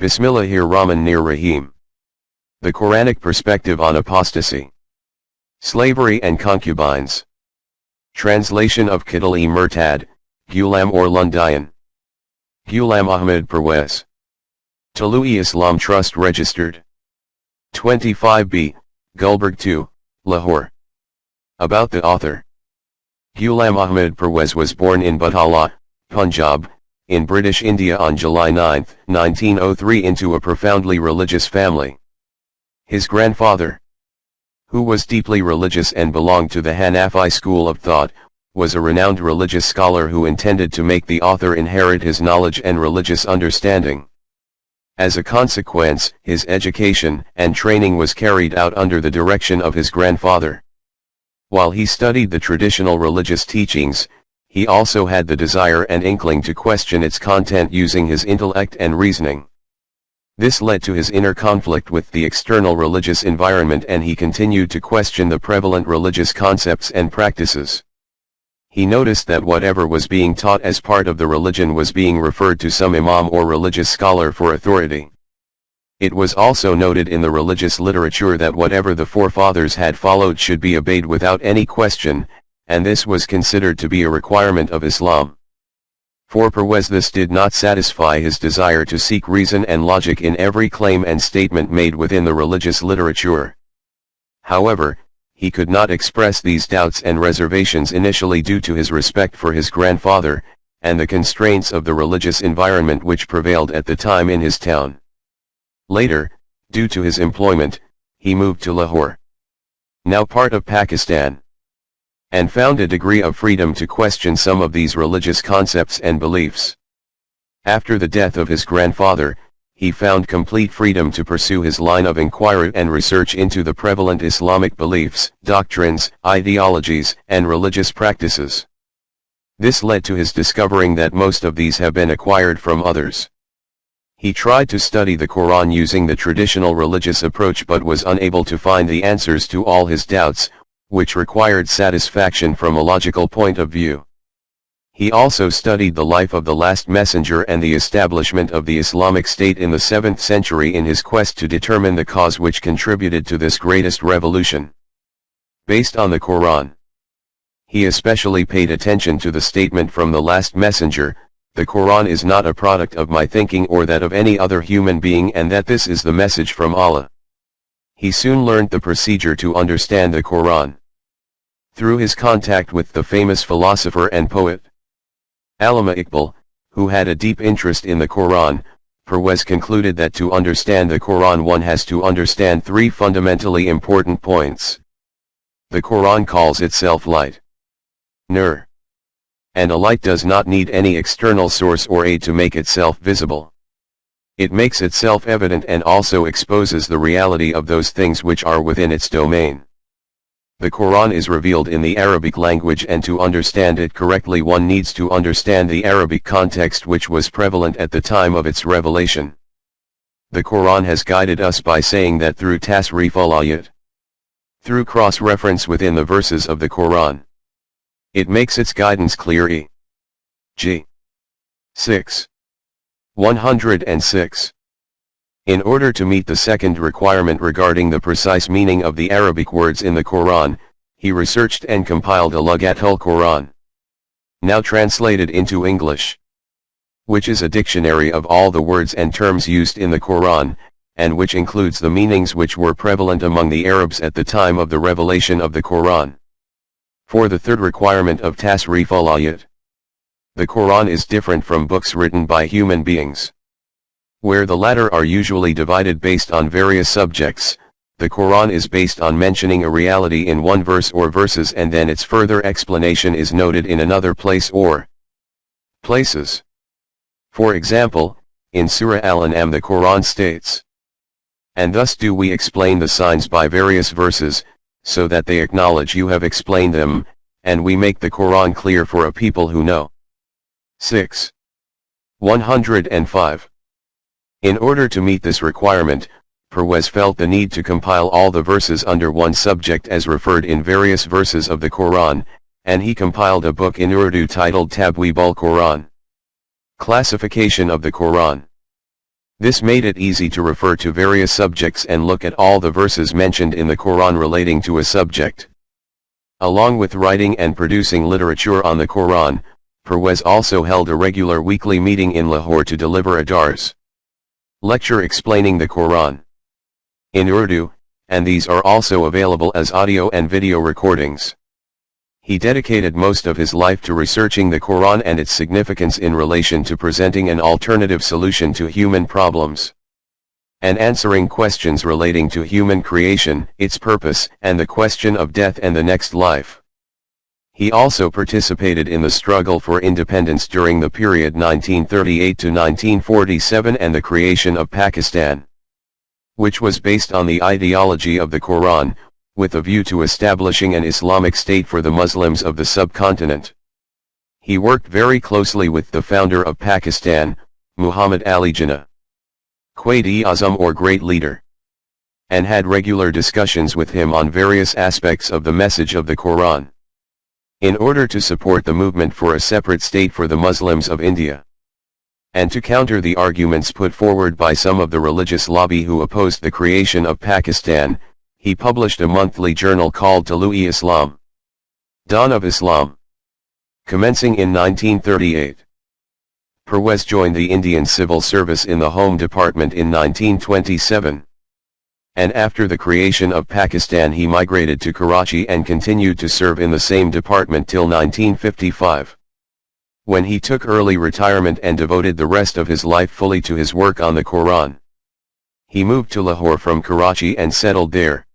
Bismillahir-Rahmanir-Rahim. The Quranic Perspective on Apostasy, Slavery and Concubines. Translation of Kittle-e Murtad, Ghulam or Lundian. Ghulam Ahmed Parwez. Taloui Islam Trust Registered. 25B, Gulberg 2, Lahore. About the author. Ghulam Ahmed Parwez was born in Butala, Punjab, in British India on July 9, 1903 into a profoundly religious family. His grandfather, who was deeply religious and belonged to the Hanafi school of thought, was a renowned religious scholar who intended to make the author inherit his knowledge and religious understanding. As a consequence, his education and training was carried out under the direction of his grandfather. While he studied the traditional religious teachings, he also had the desire and inkling to question its content using his intellect and reasoning. This led to his inner conflict with the external religious environment, and he continued to question the prevalent religious concepts and practices. He noticed that whatever was being taught as part of the religion was being referred to some imam or religious scholar for authority. It was also noted in the religious literature that whatever the forefathers had followed should be obeyed without any question, and this was considered to be a requirement of Islam. For Parwez, this did not satisfy his desire to seek reason and logic in every claim and statement made within the religious literature. However, he could not express these doubts and reservations initially due to his respect for his grandfather, and the constraints of the religious environment which prevailed at the time in his town. Later, due to his employment, he moved to Lahore, now part of Pakistan, and found a degree of freedom to question some of these religious concepts and beliefs. After the death of his grandfather, he found complete freedom to pursue his line of inquiry and research into the prevalent Islamic beliefs, doctrines, ideologies, and religious practices. This led to his discovering that most of these have been acquired from others. He tried to study the Quran using the traditional religious approach but was unable to find the answers to all his doubts, which required satisfaction from a logical point of view. He also studied the life of the last messenger and the establishment of the Islamic State in the 7th century in his quest to determine the cause which contributed to this greatest revolution. Based on the Quran, he especially paid attention to the statement from the last messenger, "The Quran is not a product of my thinking or that of any other human being, and that this is the message from Allah." He soon learned the procedure to understand the Quran. Through his contact with the famous philosopher and poet Allama Iqbal, who had a deep interest in the Quran, Parwez concluded that to understand the Quran one has to understand three fundamentally important points. The Quran calls itself light, nur, and a light does not need any external source or aid to make itself visible. It makes itself evident and also exposes the reality of those things which are within its domain. The Quran is revealed in the Arabic language, and to understand it correctly one needs to understand the Arabic context which was prevalent at the time of its revelation. The Quran has guided us by saying that through tasrif al-ayat, through cross-reference within the verses of the Quran, it makes its guidance clear. G. 6. 106. In order to meet the second requirement regarding the precise meaning of the Arabic words in the Quran, he researched and compiled a Lughatul Quran, now translated into English, which is a dictionary of all the words and terms used in the Quran, and which includes the meanings which were prevalent among the Arabs at the time of the revelation of the Quran. For the third requirement of tasrif al-ayat, the Quran is different from books written by human beings, where the latter are usually divided based on various subjects. The Quran is based on mentioning a reality in one verse or verses, and then its further explanation is noted in another place or places. For example, in Surah Al-An'am the Quran states, "And thus do we explain the signs by various verses, so that they acknowledge you have explained them, and we make the Quran clear for a people who know." 6. 105. In order to meet this requirement, Parwez felt the need to compile all the verses under one subject as referred in various verses of the Quran, and he compiled a book in Urdu titled Tabweeb al-Quran, Classification of the Quran. This made it easy to refer to various subjects and look at all the verses mentioned in the Quran relating to a subject. Along with writing and producing literature on the Quran, Parwez also held a regular weekly meeting in Lahore to deliver a Dars lecture explaining the Quran in Urdu, and these are also available as audio and video recordings. He dedicated most of his life to researching the Quran and its significance in relation to presenting an alternative solution to human problems, and answering questions relating to human creation, its purpose, and the question of death and the next life. He also participated in the struggle for independence during the period 1938 to 1947 and the creation of Pakistan, which was based on the ideology of the Quran, with a view to establishing an Islamic state for the Muslims of the subcontinent. He worked very closely with the founder of Pakistan, Muhammad Ali Jinnah, Quaid-e-Azam or Great Leader, and had regular discussions with him on various aspects of the message of the Quran, in order to support the movement for a separate state for the Muslims of India, and to counter the arguments put forward by some of the religious lobby who opposed the creation of Pakistan. He published a monthly journal called Tulu-e-Islam, Dawn of Islam, commencing in 1938. Parwez joined the Indian Civil Service in the Home Department in 1927. And after the creation of Pakistan he migrated to Karachi and continued to serve in the same department till 1955. When he took early retirement and devoted the rest of his life fully to his work on the Quran, he moved to Lahore from Karachi and settled there.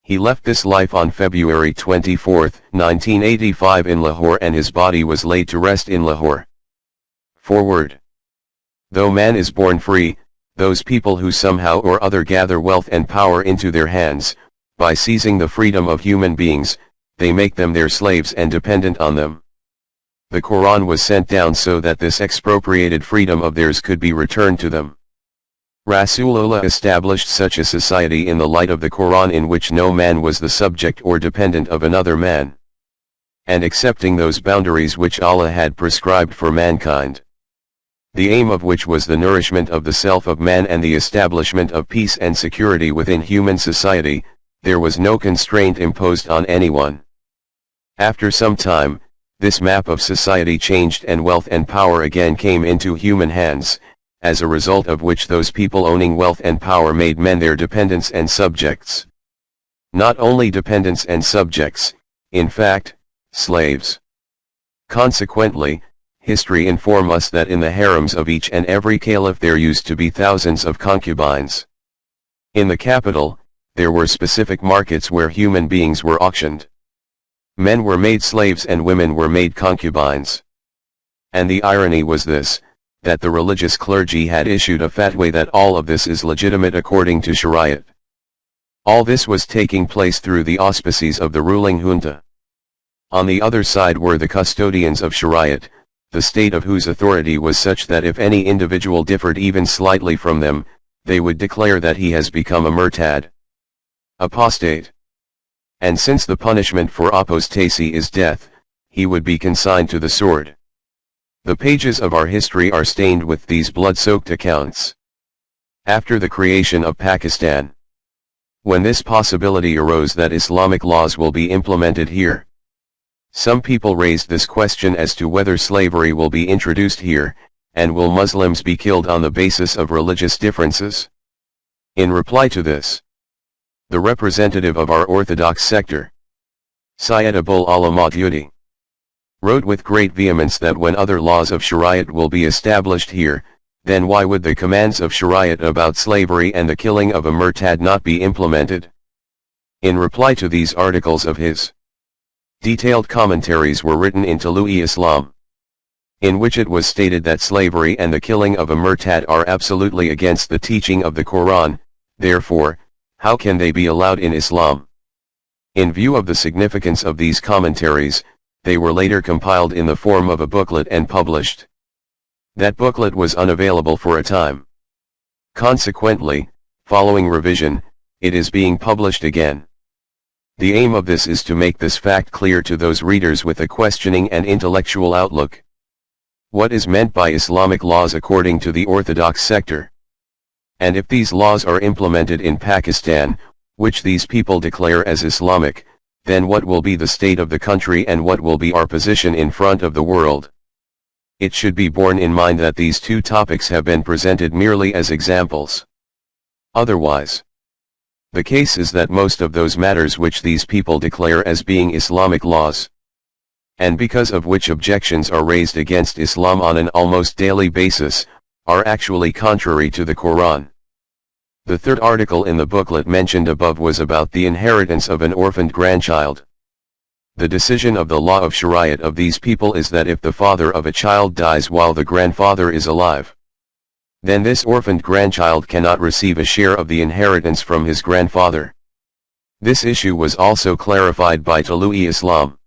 He left this life on February 24, 1985 in Lahore, and his body was laid to rest in Lahore. Forward. Though man is born free, those people who somehow or other gather wealth and power into their hands, by seizing the freedom of human beings, they make them their slaves and dependent on them. The Quran was sent down so that this expropriated freedom of theirs could be returned to them. Rasulullah established such a society in the light of the Quran in which no man was the subject or dependent of another man, and accepting those boundaries which Allah had prescribed for mankind, the aim of which was the nourishment of the self of man and the establishment of peace and security within human society. There was no constraint imposed on anyone. After some time, this map of society changed and wealth and power again came into human hands, as a result of which those people owning wealth and power made men their dependents and subjects. Not only dependents and subjects, in fact, slaves. Consequently, history informs us that in the harems of each and every caliph there used to be thousands of concubines. In the capital, there were specific markets where human beings were auctioned. Men were made slaves and women were made concubines. And the irony was this, that the religious clergy had issued a fatwa that all of this is legitimate according to Shariat. All this was taking place through the auspices of the ruling junta. On the other side were the custodians of Shariat, the state of whose authority was such that if any individual differed even slightly from them, they would declare that he has become a Murtad, apostate. And since the punishment for apostasy is death, he would be consigned to the sword. The pages of our history are stained with these blood-soaked accounts. After the creation of Pakistan, when this possibility arose that Islamic laws will be implemented here, some people raised this question as to whether slavery will be introduced here, and will Muslims be killed on the basis of religious differences? In reply to this, the representative of our orthodox sector, Syed Abul Allama Yudi, wrote with great vehemence that when other laws of Shariat will be established here, then why would the commands of Shariat about slavery and the killing of a Murtad not be implemented? In reply to these articles of his, detailed commentaries were written in Tulu-e-Islam, in which it was stated that slavery and the killing of a Murtad are absolutely against the teaching of the Quran. Therefore, how can they be allowed in Islam? In view of the significance of these commentaries, they were later compiled in the form of a booklet and published. That booklet was unavailable for a time. Consequently, following revision, it is being published again. The aim of this is to make this fact clear to those readers with a questioning and intellectual outlook. What is meant by Islamic laws according to the orthodox sector? And if these laws are implemented in Pakistan, which these people declare as Islamic, then what will be the state of the country and what will be our position in front of the world? It should be borne in mind that these two topics have been presented merely as examples. Otherwise, the case is that most of those matters which these people declare as being Islamic laws, and because of which objections are raised against Islam on an almost daily basis, are actually contrary to the Quran. The third article in the booklet mentioned above was about the inheritance of an orphaned grandchild. The decision of the law of Shariat of these people is that if the father of a child dies while the grandfather is alive, then this orphaned grandchild cannot receive a share of the inheritance from his grandfather. This issue was also clarified by Tului Islam,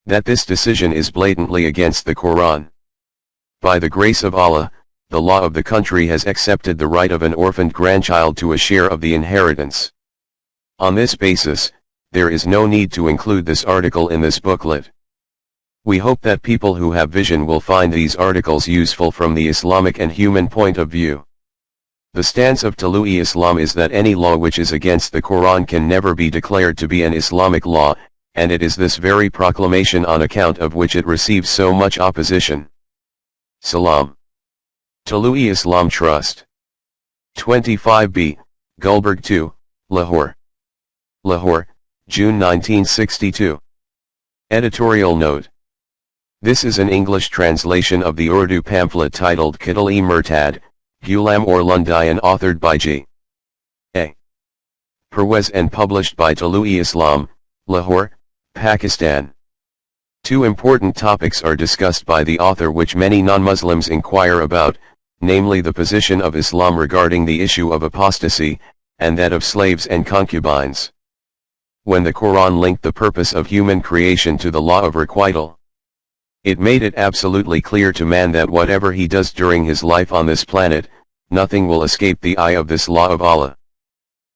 that this decision is blatantly against the Quran. By the grace of Allah, the law of the country has accepted the right of an orphaned grandchild to a share of the inheritance. On this basis, there is no need to include this article in this booklet. We hope that people who have vision will find these articles useful from the Islamic and human point of view. The stance of Tului Islam is that any law which is against the Quran can never be declared to be an Islamic law, and it is this very proclamation on account of which it receives so much opposition. Salam. Tului Islam Trust. 25B, Gulberg 2, Lahore. Lahore, June 1962. Editorial note. This is an English translation of the Urdu pamphlet titled Kittle-e Murtad, Ghulam or Lundian, authored by G. A. Parwez and published by Tului Islam, Lahore, Pakistan. Two important topics are discussed by the author which many non-Muslims inquire about, namely the position of Islam regarding the issue of apostasy, and that of slaves and concubines. When the Quran linked the purpose of human creation to the law of requital, it made it absolutely clear to man that whatever he does during his life on this planet, nothing will escape the eye of this law of Allah.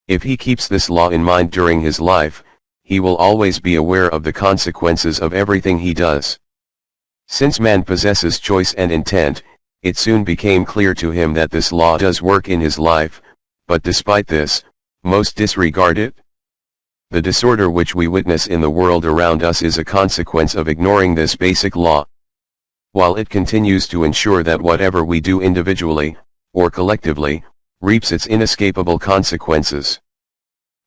If he keeps this law in mind during his life, he will always be aware of the consequences of everything he does. Since man possesses choice and intent, it soon became clear to him that this law does work in his life, but despite this, most disregard it. The disorder which we witness in the world around us is a consequence of ignoring this basic law. While it continues to ensure that whatever we do individually, or collectively, reaps its inescapable consequences.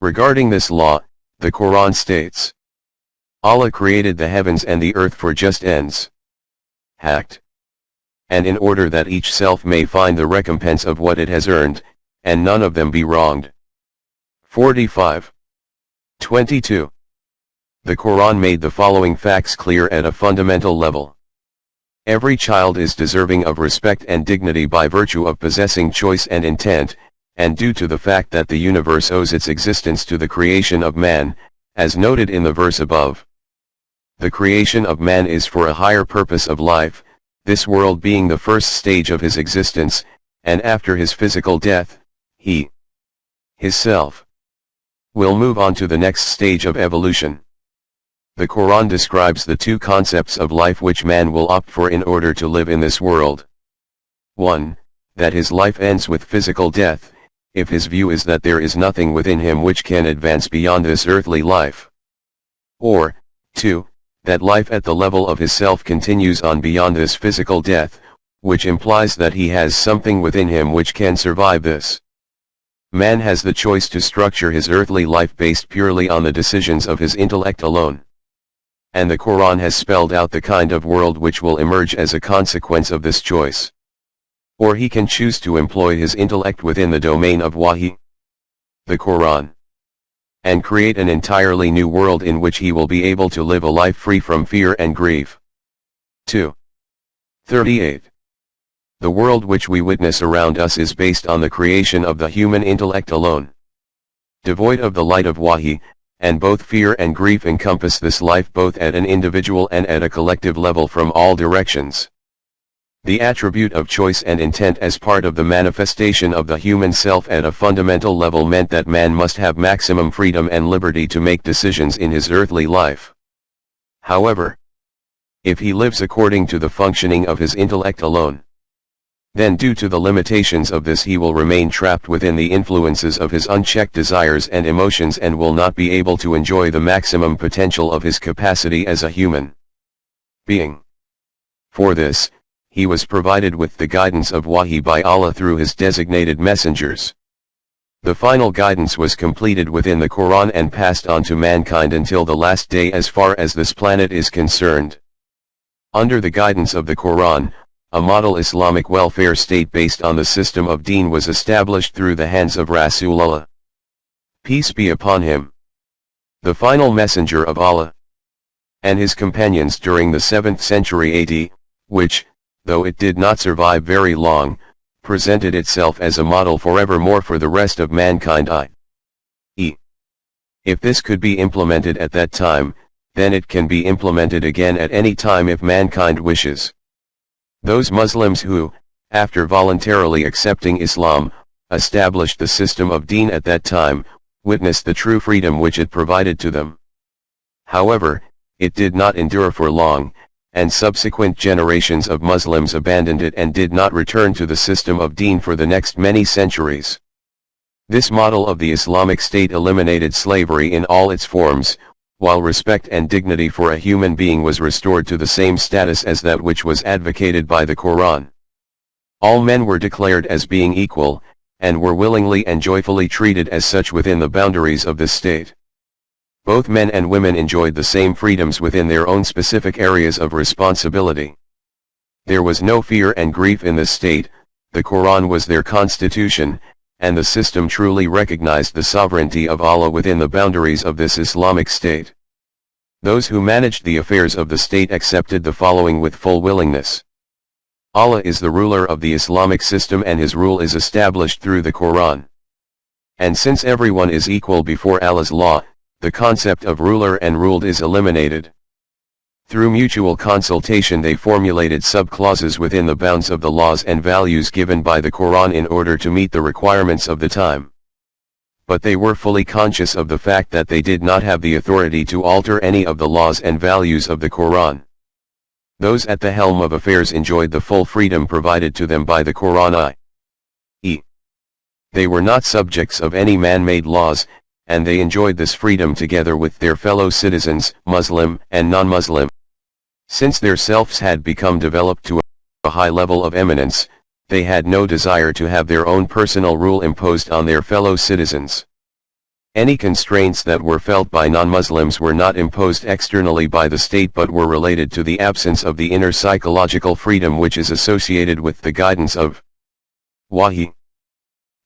Regarding this law, the Quran states, Allah created the heavens and the earth for just ends. Hacked. And in order that each self may find the recompense of what it has earned, and none of them be wronged. 45. 22. The Quran made the following facts clear at a fundamental level. Every child is deserving of respect and dignity by virtue of possessing choice and intent, and due to the fact that the universe owes its existence to the creation of man, as noted in the verse above. The creation of man is for a higher purpose of life, this world being the first stage of his existence, and after his physical death, he, his self, will move on to the next stage of evolution. The Quran describes the two concepts of life which man will opt for in order to live in this world. 1. That his life ends with physical death, if his view is that there is nothing within him which can advance beyond this earthly life. Or, 2. That life at the level of his self continues on beyond this physical death, which implies that he has something within him which can survive this. Man has the choice to structure his earthly life based purely on the decisions of his intellect alone. And the Quran has spelled out the kind of world which will emerge as a consequence of this choice. Or he can choose to employ his intellect within the domain of Wahi, the Quran, and create an entirely new world in which he will be able to live a life free from fear and grief. 2. 38. The world which we witness around us is based on the creation of the human intellect alone. Devoid of the light of Wahi, and both fear and grief encompass this life both at an individual and at a collective level from all directions. The attribute of choice and intent as part of the manifestation of the human self at a fundamental level meant that man must have maximum freedom and liberty to make decisions in his earthly life. However, if he lives according to the functioning of his intellect alone, then due to the limitations of this he will remain trapped within the influences of his unchecked desires and emotions and will not be able to enjoy the maximum potential of his capacity as a human being. For this, he was provided with the guidance of Wahi by Allah through his designated messengers. The final guidance was completed within the Quran and passed on to mankind until the last day as far as this planet is concerned. Under the guidance of the Quran, a model Islamic welfare state based on the system of Deen was established through the hands of Rasulullah, peace be upon him, the final messenger of Allah, and his companions during the 7th century AD, which, though it did not survive very long, presented itself as a model forevermore for the rest of mankind, i.e., if this could be implemented at that time, then it can be implemented again at any time if mankind wishes. Those Muslims who, after voluntarily accepting Islam, established the system of Deen at that time, witnessed the true freedom which it provided to them. However, it did not endure for long, and subsequent generations of Muslims abandoned it and did not return to the system of Deen for the next many centuries. This model of the Islamic State eliminated slavery in all its forms, while respect and dignity for a human being was restored to the same status as that which was advocated by the Quran. All men were declared as being equal, and were willingly and joyfully treated as such within the boundaries of this state. Both men and women enjoyed the same freedoms within their own specific areas of responsibility. There was no fear and grief in this state, the Quran was their constitution, and the system truly recognized the sovereignty of Allah within the boundaries of this Islamic state. Those who managed the affairs of the state accepted the following with full willingness. Allah is the ruler of the Islamic system and his rule is established through the Quran. And since everyone is equal before Allah's law, the concept of ruler and ruled is eliminated. Through mutual consultation they formulated sub-clauses within the bounds of the laws and values given by the Quran in order to meet the requirements of the time. But they were fully conscious of the fact that they did not have the authority to alter any of the laws and values of the Quran. Those at the helm of affairs enjoyed the full freedom provided to them by the Quran, i.e., they were not subjects of any man-made laws, and they enjoyed this freedom together with their fellow citizens, Muslim and non-Muslim. Since their selves had become developed to a high level of eminence, they had no desire to have their own personal rule imposed on their fellow citizens. Any constraints that were felt by non-Muslims were not imposed externally by the state but were related to the absence of the inner psychological freedom which is associated with the guidance of Wahi.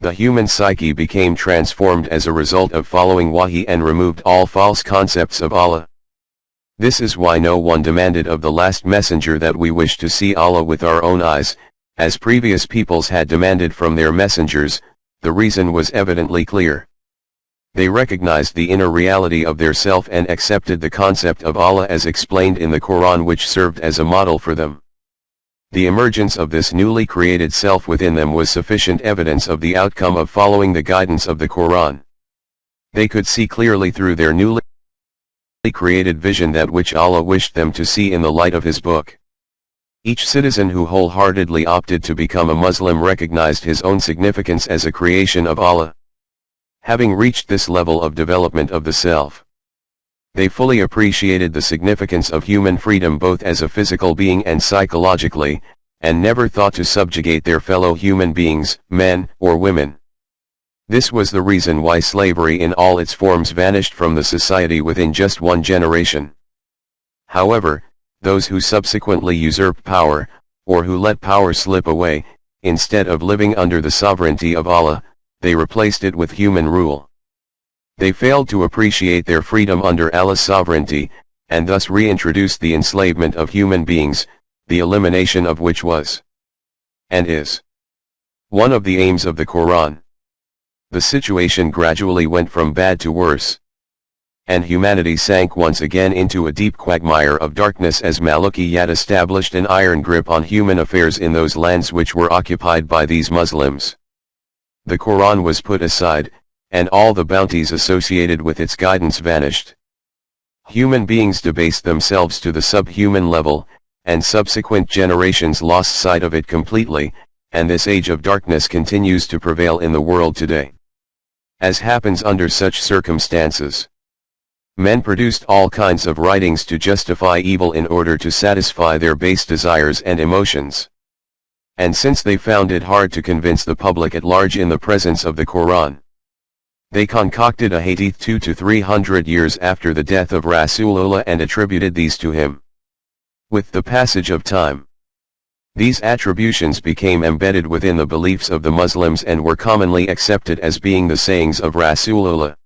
The human psyche became transformed as a result of following Wahi and removed all false concepts of Allah. This is why no one demanded of the last messenger that we wish to see Allah with our own eyes, as previous peoples had demanded from their messengers. The reason was evidently clear. They recognized the inner reality of their self and accepted the concept of Allah as explained in the Quran, which served as a model for them. The emergence of this newly created self within them was sufficient evidence of the outcome of following the guidance of the Quran. They could see clearly through their newly created vision that which Allah wished them to see in the light of his book. Each citizen who wholeheartedly opted to become a Muslim recognized his own significance as a creation of Allah. Having reached this level of development of the self, they fully appreciated the significance of human freedom both as a physical being and psychologically, and never thought to subjugate their fellow human beings, men or women. This was the reason why slavery in all its forms vanished from the society within just one generation. However, those who subsequently usurped power, or who let power slip away, instead of living under the sovereignty of Allah, they replaced it with human rule. They failed to appreciate their freedom under Allah's sovereignty, and thus reintroduced the enslavement of human beings, the elimination of which was, and is, one of the aims of the Quran. The situation gradually went from bad to worse, and humanity sank once again into a deep quagmire of darkness as Malukiyat established an iron grip on human affairs in those lands which were occupied by these Muslims. The Quran was put aside, and all the bounties associated with its guidance vanished. Human beings debased themselves to the subhuman level, and subsequent generations lost sight of it completely, and this age of darkness continues to prevail in the world today. As happens under such circumstances, men produced all kinds of writings to justify evil in order to satisfy their base desires and emotions. And since they found it hard to convince the public at large in the presence of the Quran, they concocted a hadith 200 to 300 years after the death of Rasulullah and attributed these to him. With the passage of time, these attributions became embedded within the beliefs of the Muslims and were commonly accepted as being the sayings of Rasulullah,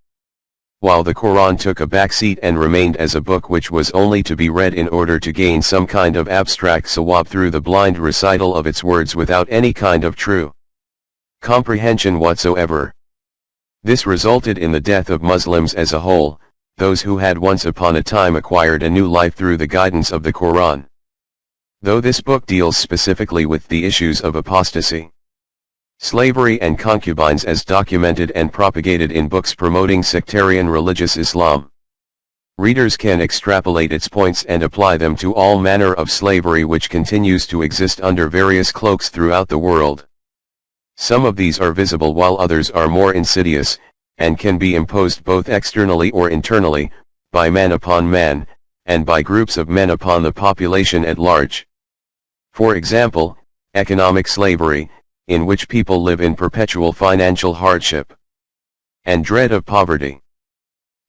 while the Quran took a backseat and remained as a book which was only to be read in order to gain some kind of abstract sawab through the blind recital of its words without any kind of true comprehension whatsoever. This resulted in the death of Muslims as a whole, those who had once upon a time acquired a new life through the guidance of the Quran. Though this book deals specifically with the issues of apostasy, slavery and concubines as documented and propagated in books promoting sectarian religious Islam, readers can extrapolate its points and apply them to all manner of slavery which continues to exist under various cloaks throughout the world. Some of these are visible while others are more insidious, and can be imposed both externally or internally, by man upon man, and by groups of men upon the population at large. For example, economic slavery, in which people live in perpetual financial hardship and dread of poverty,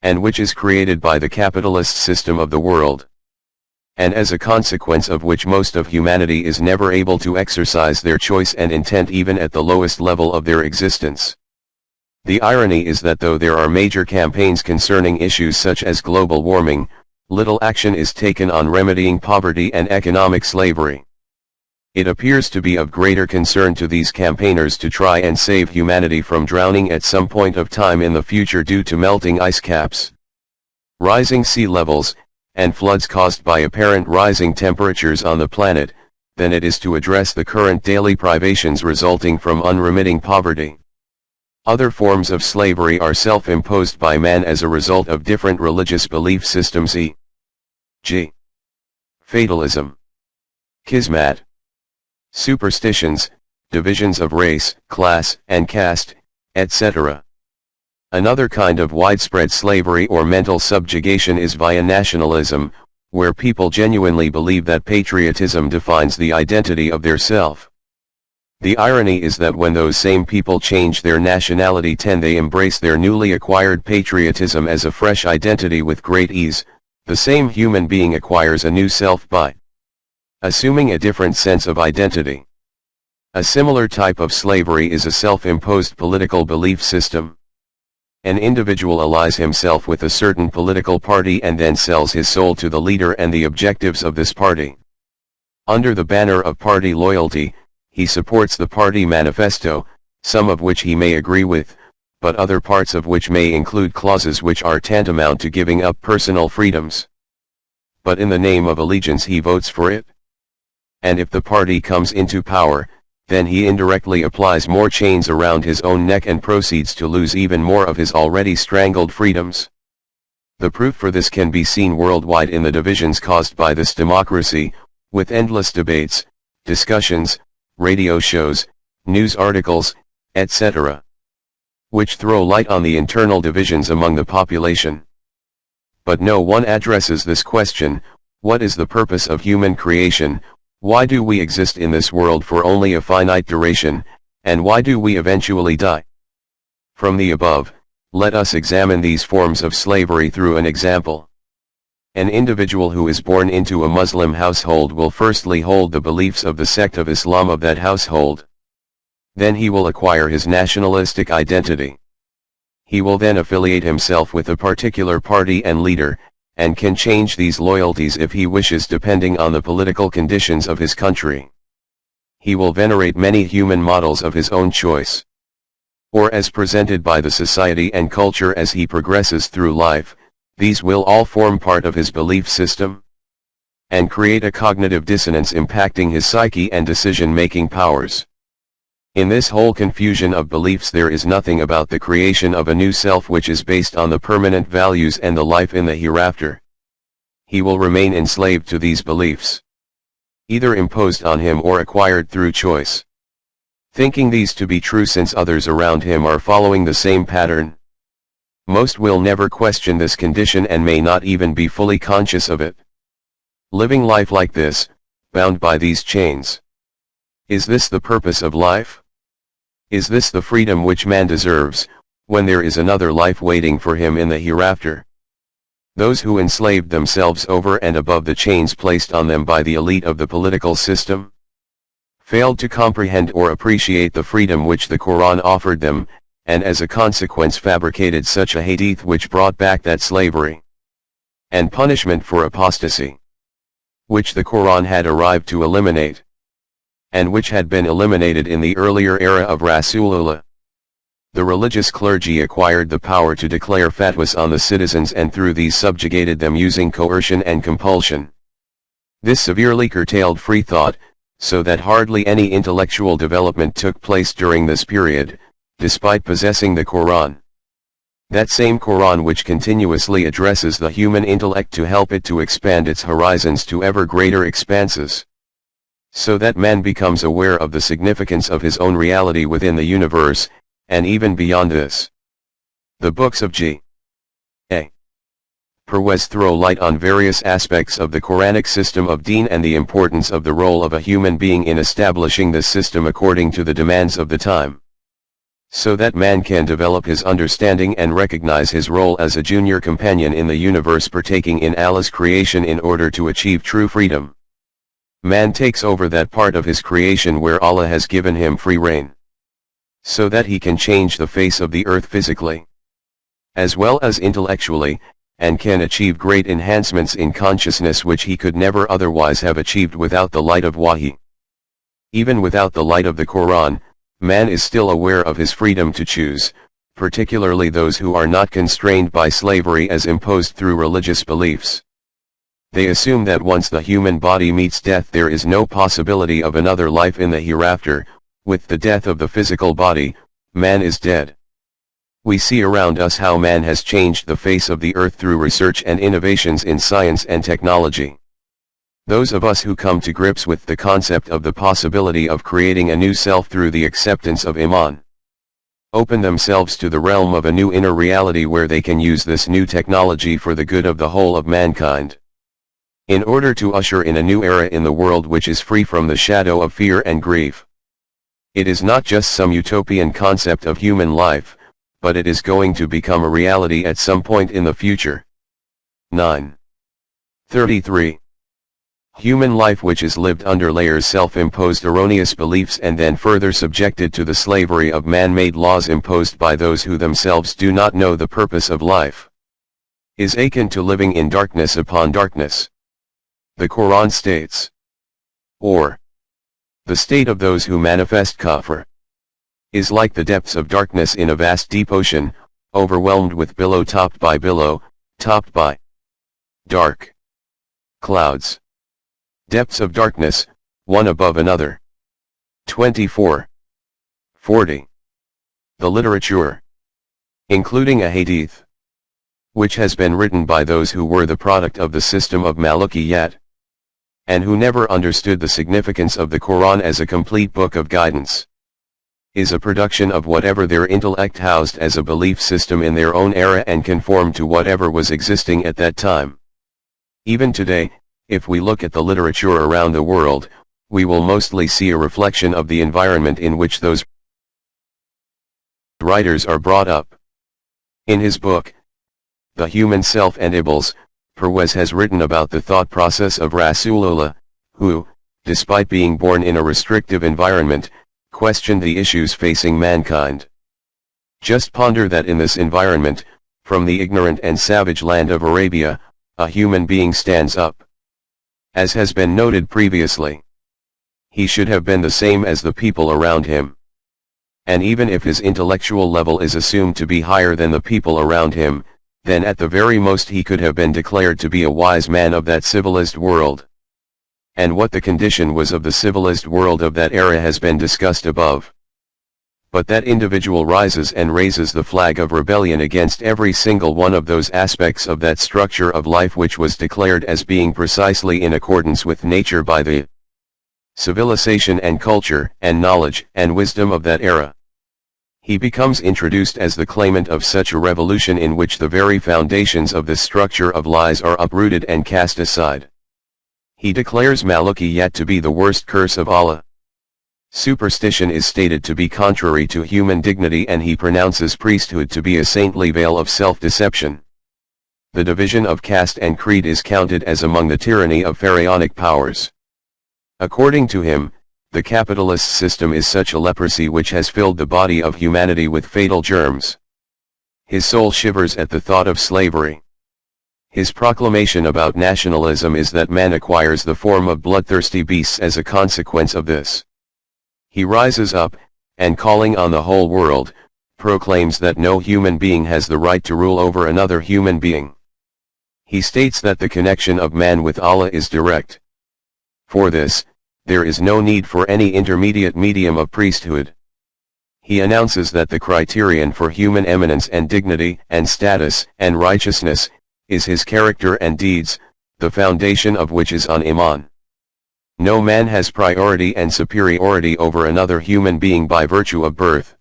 and which is created by the capitalist system of the world, and as a consequence of which most of humanity is never able to exercise their choice and intent even at the lowest level of their existence. The irony is that though there are major campaigns concerning issues such as global warming, little action is taken on remedying poverty and economic slavery. It appears to be of greater concern to these campaigners to try and save humanity from drowning at some point of time in the future due to melting ice caps, rising sea levels, and floods caused by apparent rising temperatures on the planet, than it is to address the current daily privations resulting from unremitting poverty. Other forms of slavery are self-imposed by man as a result of different religious belief systems, e.g. fatalism, kismat, superstitions, divisions of race, class, and caste, etc. Another kind of widespread slavery or mental subjugation is via nationalism, where people genuinely believe that patriotism defines the identity of their self. The irony is that when those same people change their nationality they embrace their newly acquired patriotism as a fresh identity with great ease. The same human being acquires a new self by assuming a different sense of identity. A similar type of slavery is a self-imposed political belief system. An individual allies himself with a certain political party and then sells his soul to the leader and the objectives of this party. Under the banner of party loyalty, he supports the party manifesto, some of which he may agree with, but other parts of which may include clauses which are tantamount to giving up personal freedoms. But in the name of allegiance he votes for it. And if the party comes into power, then he indirectly applies more chains around his own neck and proceeds to lose even more of his already strangled freedoms. The proof for this can be seen worldwide in the divisions caused by this democracy, with endless debates, discussions, radio shows, news articles, etc., which throw light on the internal divisions among the population. But no one addresses this question: what is the purpose of human creation? Why do we exist in this world for only a finite duration, and why do we eventually die? From the above, let us examine these forms of slavery through an example. An individual who is born into a Muslim household will firstly hold the beliefs of the sect of Islam of that household. Then he will acquire his nationalistic identity. He will then affiliate himself with a particular party and leader, and can change these loyalties if he wishes depending on the political conditions of his country. He will venerate many human models of his own choice, or as presented by the society and culture as he progresses through life. These will all form part of his belief system, and create a cognitive dissonance impacting his psyche and decision-making powers. In this whole confusion of beliefs there is nothing about the creation of a new self which is based on the permanent values and the life in the hereafter. He will remain enslaved to these beliefs, either imposed on him or acquired through choice. thinking these to be true since others around him are following the same pattern. Most will never question this condition and may not even be fully conscious of it. Living life like this, bound by these chains. Is this the purpose of life? Is this the freedom which man deserves, when there is another life waiting for him in the hereafter? Those who enslaved themselves over and above the chains placed on them by the elite of the political system, failed to comprehend or appreciate the freedom which the Quran offered them, and as a consequence fabricated such a hadith which brought back that slavery and punishment for apostasy, which the Quran had arrived to eliminate, and which had been eliminated in the earlier era of Rasulullah. The religious clergy acquired the power to declare fatwas on the citizens and through these subjugated them using coercion and compulsion. This severely curtailed free thought, so that hardly any intellectual development took place during this period, despite possessing the Quran. That same Quran which continuously addresses the human intellect to help it to expand its horizons to ever greater expanses, so that man becomes aware of the significance of his own reality within the universe, and even beyond this. The books of G.A. Parwez throw light on various aspects of the Quranic system of deen and the importance of the role of a human being in establishing this system according to the demands of the time, so that man can develop his understanding and recognize his role as a junior companion in the universe partaking in Allah's creation in order to achieve true freedom. Man takes over that part of his creation where Allah has given him free reign, so that he can change the face of the earth physically, as well as intellectually, and can achieve great enhancements in consciousness which he could never otherwise have achieved without the light of Wahy. Even without the light of the Quran, man is still aware of his freedom to choose, particularly those who are not constrained by slavery as imposed through religious beliefs. They assume that once the human body meets death there is no possibility of another life in the hereafter. With the death of the physical body, man is dead. We see around us how man has changed the face of the earth through research and innovations in science and technology. Those of us who come to grips with the concept of the possibility of creating a new self through the acceptance of Iman, open themselves to the realm of a new inner reality where they can use this new technology for the good of the whole of mankind, in order to usher in a new era in the world which is free from the shadow of fear and grief. It is not just some utopian concept of human life, but it is going to become a reality at some point in the future. 9.33. Human life which is lived under layers self-imposed erroneous beliefs and then further subjected to the slavery of man-made laws imposed by those who themselves do not know the purpose of life, is akin to living in darkness upon darkness. The Quran states, or, the state of those who manifest kafir is like the depths of darkness in a vast deep ocean, overwhelmed with billow topped by dark clouds. Depths of darkness, one above another. 24.40. The literature, including a hadith, which has been written by those who were the product of the system of Malukiyat, and who never understood the significance of the Quran as a complete book of guidance, is a production of whatever their intellect housed as a belief system in their own era and conformed to whatever was existing at that time. Even today, if we look at the literature around the world, we will mostly see a reflection of the environment in which those writers are brought up. In his book, The Human Self and Iblis, Parwez has written about the thought process of Rasulullah, who, despite being born in a restrictive environment, questioned the issues facing mankind. Just ponder that in this environment, from the ignorant and savage land of Arabia, a human being stands up. As has been noted previously, he should have been the same as the people around him. And even if his intellectual level is assumed to be higher than the people around him, then at the very most he could have been declared to be a wise man of that civilized world. And what the condition was of the civilized world of that era has been discussed above. But that individual rises and raises the flag of rebellion against every single one of those aspects of that structure of life which was declared as being precisely in accordance with nature by the civilization and culture and knowledge and wisdom of that era. He becomes introduced as the claimant of such a revolution in which the very foundations of this structure of lies are uprooted and cast aside. He declares Malukiyat to be the worst curse of Allah. Superstition is stated to be contrary to human dignity, and he pronounces priesthood to be a saintly veil of self-deception. The division of caste and creed is counted as among the tyranny of pharaonic powers. According to him, the capitalist system is such a leprosy which has filled the body of humanity with fatal germs. His soul shivers at the thought of slavery. His proclamation about nationalism is that man acquires the form of bloodthirsty beasts as a consequence of this. He rises up, and calling on the whole world, proclaims that no human being has the right to rule over another human being. He states that the connection of man with Allah is direct. For this, there is no need for any intermediate medium of priesthood. He announces that the criterion for human eminence and dignity and status and righteousness is his character and deeds, the foundation of which is on Iman. No man has priority and superiority over another human being by virtue of birth.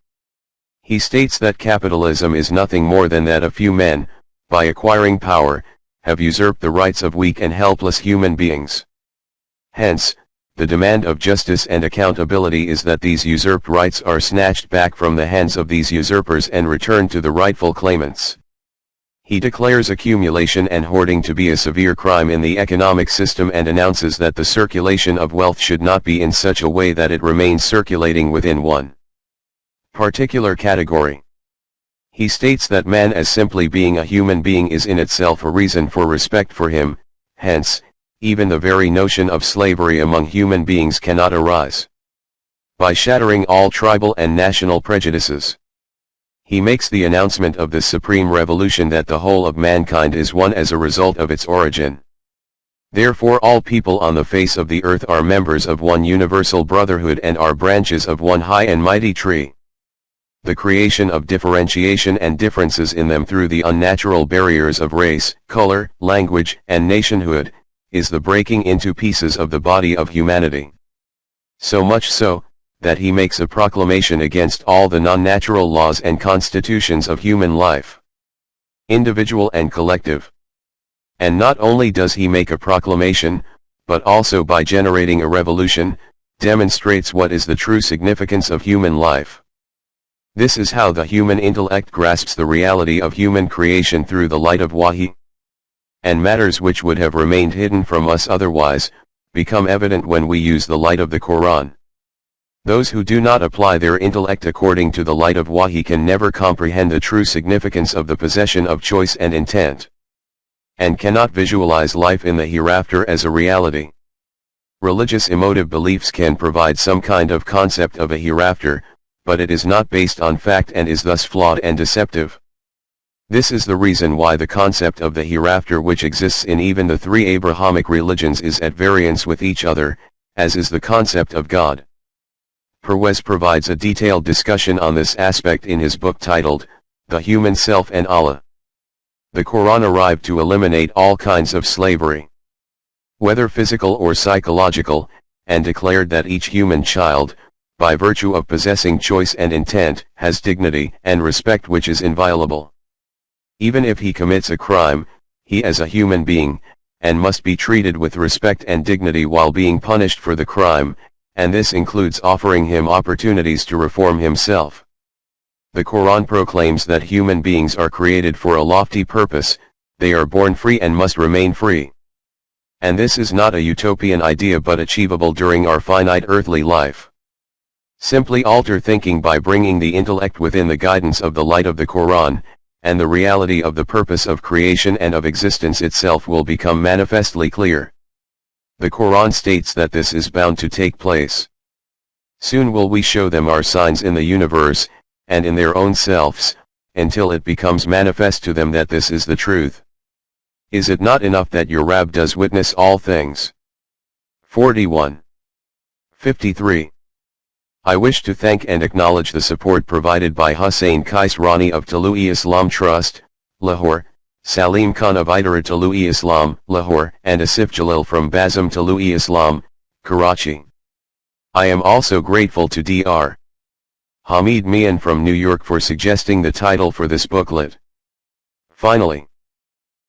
He states that capitalism is nothing more than that a few men, by acquiring power, have usurped the rights of weak and helpless human beings. Hence, the demand of justice and accountability is that these usurped rights are snatched back from the hands of these usurpers and returned to the rightful claimants. He declares accumulation and hoarding to be a severe crime in the economic system and announces that the circulation of wealth should not be in such a way that it remains circulating within one particular category. He states that man as simply being a human being is in itself a reason for respect for him, hence, even the very notion of slavery among human beings cannot arise. By shattering all tribal and national prejudices, he makes the announcement of the supreme revolution that the whole of mankind is one as a result of its origin. Therefore all people on the face of the earth are members of one universal brotherhood and are branches of one high and mighty tree. The creation of differentiation and differences in them through the unnatural barriers of race, color, language, and nationhood, is the breaking into pieces of the body of humanity. So much so, that he makes a proclamation against all the non-natural laws and constitutions of human life, individual and collective. And not only does he make a proclamation, but also by generating a revolution, demonstrates what is the true significance of human life. This is how the human intellect grasps the reality of human creation through the light of Wahi. And matters which would have remained hidden from us otherwise, become evident when we use the light of the Quran. Those who do not apply their intellect according to the light of Wahi can never comprehend the true significance of the possession of choice and intent, and cannot visualize life in the hereafter as a reality. Religious emotive beliefs can provide some kind of concept of a hereafter, but it is not based on fact and is thus flawed and deceptive. This is the reason why the concept of the hereafter which exists in even the three Abrahamic religions is at variance with each other, as is the concept of God. Parwez provides a detailed discussion on this aspect in his book titled, The Human Self and Allah. The Quran arrived to eliminate all kinds of slavery, whether physical or psychological, and declared that each human child, by virtue of possessing choice and intent, has dignity and respect which is inviolable. Even if he commits a crime, he is a human being, and must be treated with respect and dignity while being punished for the crime, and this includes offering him opportunities to reform himself. The Quran proclaims that human beings are created for a lofty purpose, they are born free and must remain free. And this is not a utopian idea but achievable during our finite earthly life. Simply alter thinking by bringing the intellect within the guidance of the light of the Quran, and the reality of the purpose of creation and of existence itself will become manifestly clear. The Quran states that this is bound to take place. Soon will we show them our signs in the universe, and in their own selves, until it becomes manifest to them that this is the truth. Is it not enough that your Rabb does witness all things? 41. 53. I wish to thank and acknowledge the support provided by Hussain Qais Rani of Talui Islam Trust, Lahore, Salim Khan of Idara Talui Islam, Lahore, and Asif Jalil from Bazam Talui Islam, Karachi. I am also grateful to Dr. Hamid Mian from New York for suggesting the title for this booklet. Finally,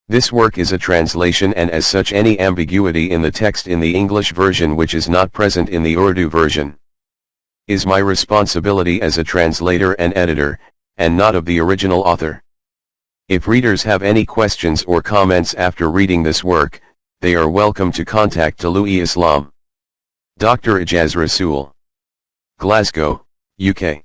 this work is a translation, and as such any ambiguity in the text in the English version which is not present in the Urdu version is my responsibility as a translator and editor, and not of the original author. If readers have any questions or comments after reading this work, they are welcome to contact Taloui Islam. Dr. Ijaz Rasool. Glasgow, UK.